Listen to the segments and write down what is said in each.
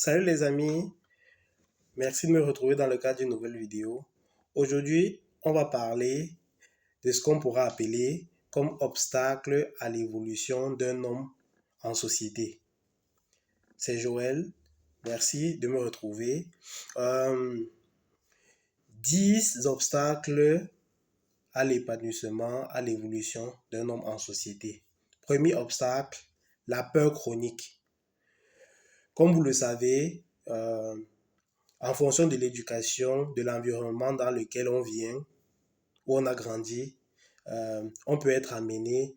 Salut les amis, merci de me retrouver dans le cadre d'une nouvelle vidéo. Aujourd'hui, on va parler de ce qu'on pourra appeler comme obstacle à l'évolution d'un homme en société. C'est Joël, merci de me retrouver. 10 obstacles à l'épanouissement, à l'évolution d'un homme en société. Premier obstacle, la peur chronique. Comme vous le savez, en fonction de l'éducation, de l'environnement dans lequel on vient, où on a grandi, on peut être amené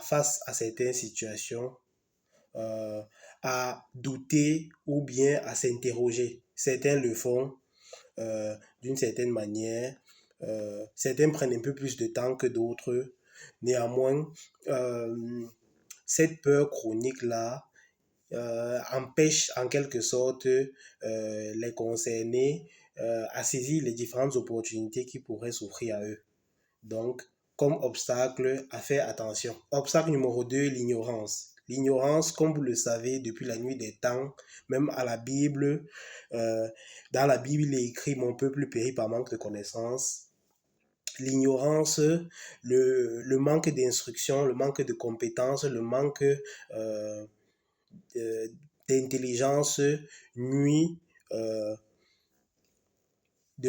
face à certaines situations, à douter ou bien à s'interroger. Certains le font d'une certaine manière, certains prennent un peu plus de temps que d'autres. Néanmoins, cette peur chronique-là empêche en quelque sorte les concernés à saisir les différentes opportunités qui pourraient s'offrir à eux. Donc, comme obstacle, à faire attention. Obstacle numéro 2, l'ignorance. L'ignorance, comme vous le savez, depuis la nuit des temps, même à la Bible, dans la Bible, il est écrit « Mon peuple périt par manque de connaissances ». L'ignorance, le manque d'instruction, le manque de compétences, le manque d'intelligence nuit de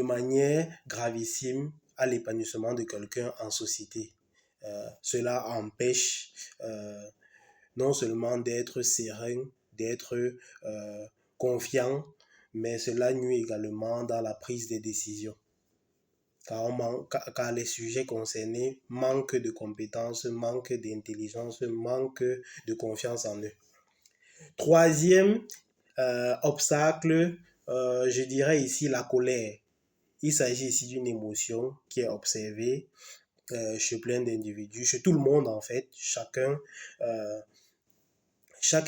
manière gravissime à l'épanouissement de quelqu'un en société. Cela empêche non seulement d'être serein, d'être confiant, mais cela nuit également dans la prise des décisions. Car les sujets concernés manquent de compétences, manquent d'intelligence, manquent de confiance en eux. Troisième obstacle, je dirais ici la colère. Il s'agit ici d'une émotion qui est observée chez plein d'individus, chez tout le monde en fait. Chaque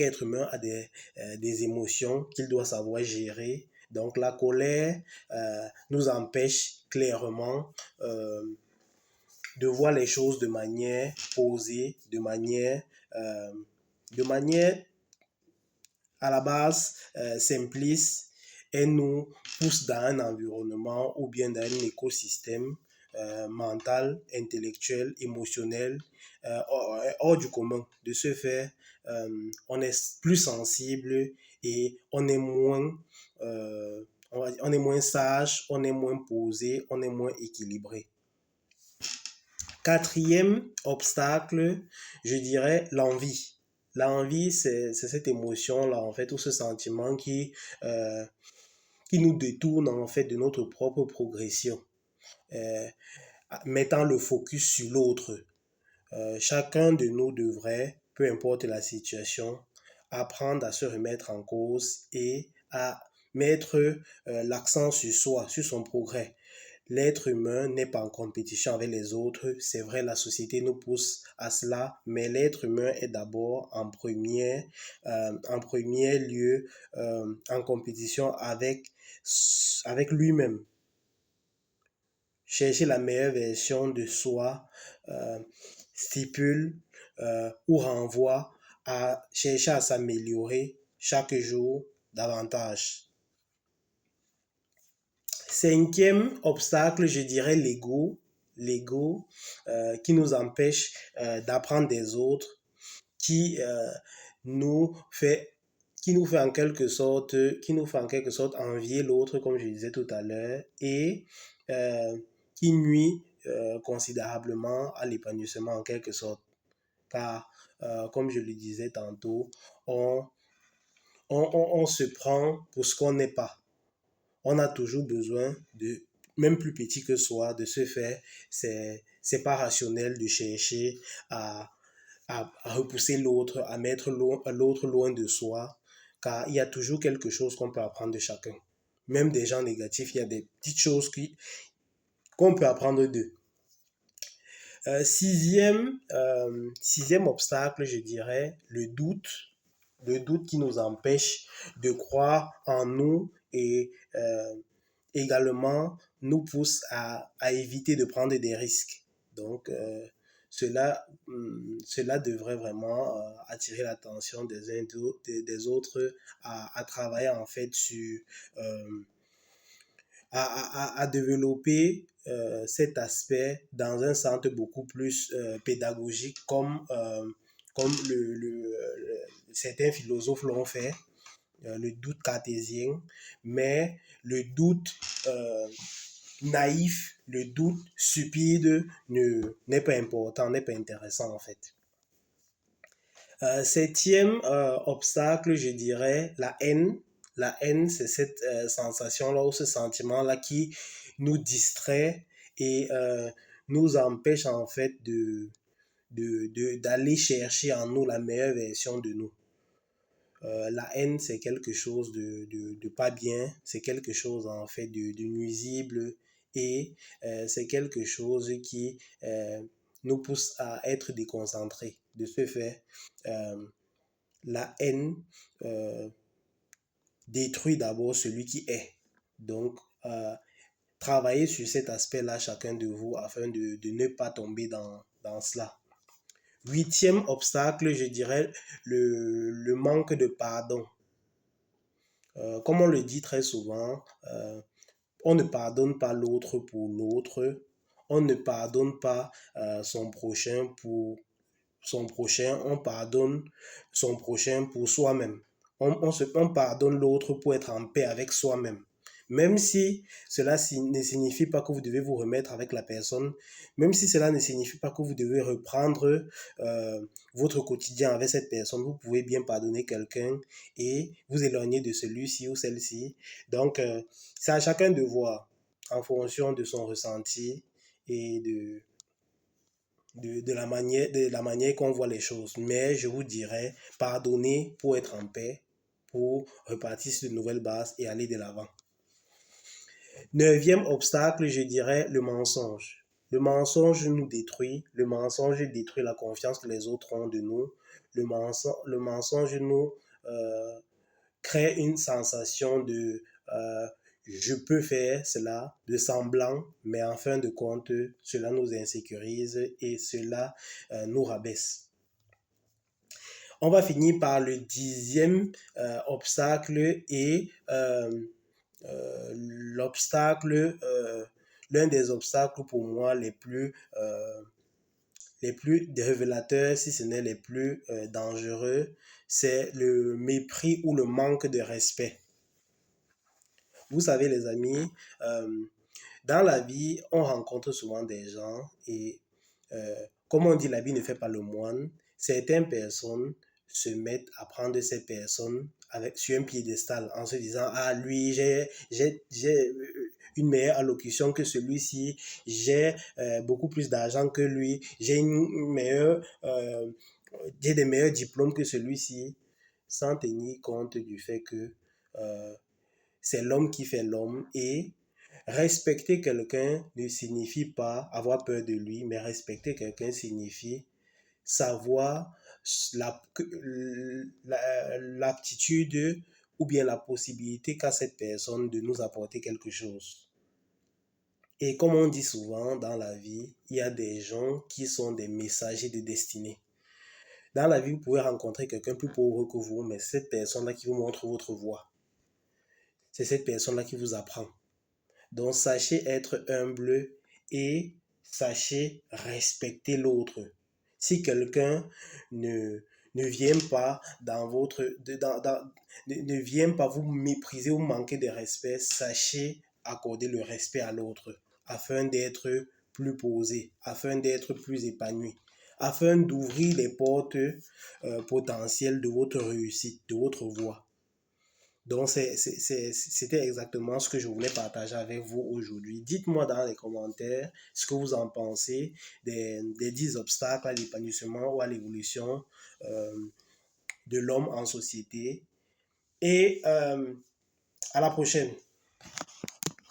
être humain a des émotions qu'il doit savoir gérer. Donc la colère nous empêche clairement de voir les choses de manière posée, de manière à la base simpliste, et nous pousse dans un environnement ou bien dans un écosystème mental, intellectuel, émotionnel, hors du commun. De ce fait, on est plus sensible et on est moins sage, on est moins posé, on est moins équilibré. Quatrième obstacle, je dirais l'envie. L'envie, c'est cette émotion-là, en fait, ou ce sentiment qui nous détourne, en fait, de notre propre progression, mettant le focus sur l'autre. Chacun de nous devrait, peu importe la situation, apprendre à se remettre en cause et à mettre l'accent sur soi, sur son progrès. L'être humain n'est pas en compétition avec les autres. C'est vrai, la société nous pousse à cela, mais l'être humain est d'abord en premier lieu en compétition avec lui-même. Chercher la meilleure version de soi stipule ou renvoie à chercher à s'améliorer chaque jour davantage. Cinquième obstacle, je dirais l'ego. L'ego qui nous empêche d'apprendre des autres, qui nous fait en quelque sorte envier l'autre, comme je disais tout à l'heure, et qui nuit considérablement à l'épanouissement en quelque sorte. Car, comme je le disais tantôt, on se prend pour ce qu'on n'est pas. On a toujours besoin de, même plus petit que soi, de se faire, c'est pas rationnel de chercher à repousser l'autre, à mettre l'autre loin de soi, car il y a toujours quelque chose qu'on peut apprendre de chacun. Même des gens négatifs, il y a des petites choses qu'on peut apprendre d'eux. Sixième obstacle, je dirais, le doute. Le doute qui nous empêche de croire en nous et également nous pousse à éviter de prendre des risques. Donc, cela devrait vraiment attirer l'attention des uns des autres à travailler en fait sur euh, à développer cet aspect dans un centre beaucoup plus pédagogique comme certains philosophes l'ont fait, le doute cartésien, mais le doute naïf, le doute stupide n'est pas important, n'est pas intéressant en fait. Septième obstacle, je dirais la haine. La haine, c'est cette sensation-là ou ce sentiment-là qui nous distrait et nous empêche en fait d'aller chercher en nous la meilleure version de nous. La haine, c'est quelque chose de pas bien, c'est quelque chose en fait de nuisible et c'est quelque chose qui nous pousse à être déconcentrés. De ce fait, euh, la haine euh, détruit d'abord celui qui est. Donc, travaillez sur cet aspect-là, chacun de vous, afin de ne pas tomber dans cela. Huitième obstacle, je dirais le manque de pardon. Comme on le dit très souvent, on ne pardonne pas l'autre pour l'autre, on ne pardonne pas son prochain pour son prochain, on pardonne son prochain pour soi-même. On pardonne l'autre pour être en paix avec soi-même. Même si cela ne signifie pas que vous devez vous remettre avec la personne, même si cela ne signifie pas que vous devez reprendre votre quotidien avec cette personne, vous pouvez bien pardonner quelqu'un et vous éloigner de celui-ci ou celle-ci. Donc, c'est à chacun de voir en fonction de son ressenti et de la manière qu'on voit les choses. Mais je vous dirais, pardonner pour être en paix, pour repartir sur de nouvelles bases et aller de l'avant. Neuvième obstacle, je dirais le mensonge. Le mensonge nous détruit, le mensonge détruit la confiance que les autres ont de nous, le mensonge nous crée une sensation de je peux faire cela, de semblant, mais en fin de compte, cela nous insécurise et cela nous rabaisse. On va finir par le dixième obstacle et l'obstacle, l'un des obstacles pour moi les plus révélateurs, si ce n'est les plus dangereux, c'est le mépris ou le manque de respect. Vous savez, les amis, dans la vie, on rencontre souvent des gens et, comme on dit, la vie ne fait pas le moine. Certaines personnes se mettent à prendre ces personnes sur un piédestal en se disant, ah, lui, j'ai une meilleure allocution que celui-ci, j'ai beaucoup plus d'argent que lui, j'ai des meilleurs diplômes que celui-ci, sans tenir compte du fait que euh, c'est l'homme qui fait l'homme et respecter quelqu'un ne signifie pas avoir peur de lui, mais respecter quelqu'un signifie savoir l'aptitude ou bien la possibilité qu'a cette personne de nous apporter quelque chose. Et comme on dit souvent dans la vie, il y a des gens qui sont des messagers de destinée. Dans la vie, vous pouvez rencontrer quelqu'un plus pauvre que vous, mais cette personne-là qui vous montre votre voie. C'est cette personne-là qui vous apprend. Donc, sachez être humble et sachez respecter l'autre. Si quelqu'un ne vient pas ne vient pas vous mépriser ou manquer de respect, sachez accorder le respect à l'autre afin d'être plus posé, afin d'être plus épanoui, afin d'ouvrir les portes potentielles de votre réussite, de votre voie. Donc, c'était exactement ce que je voulais partager avec vous aujourd'hui. Dites-moi dans les commentaires ce que vous en pensez des 10 obstacles à l'épanouissement ou à l'évolution de l'homme en société. Et à la prochaine.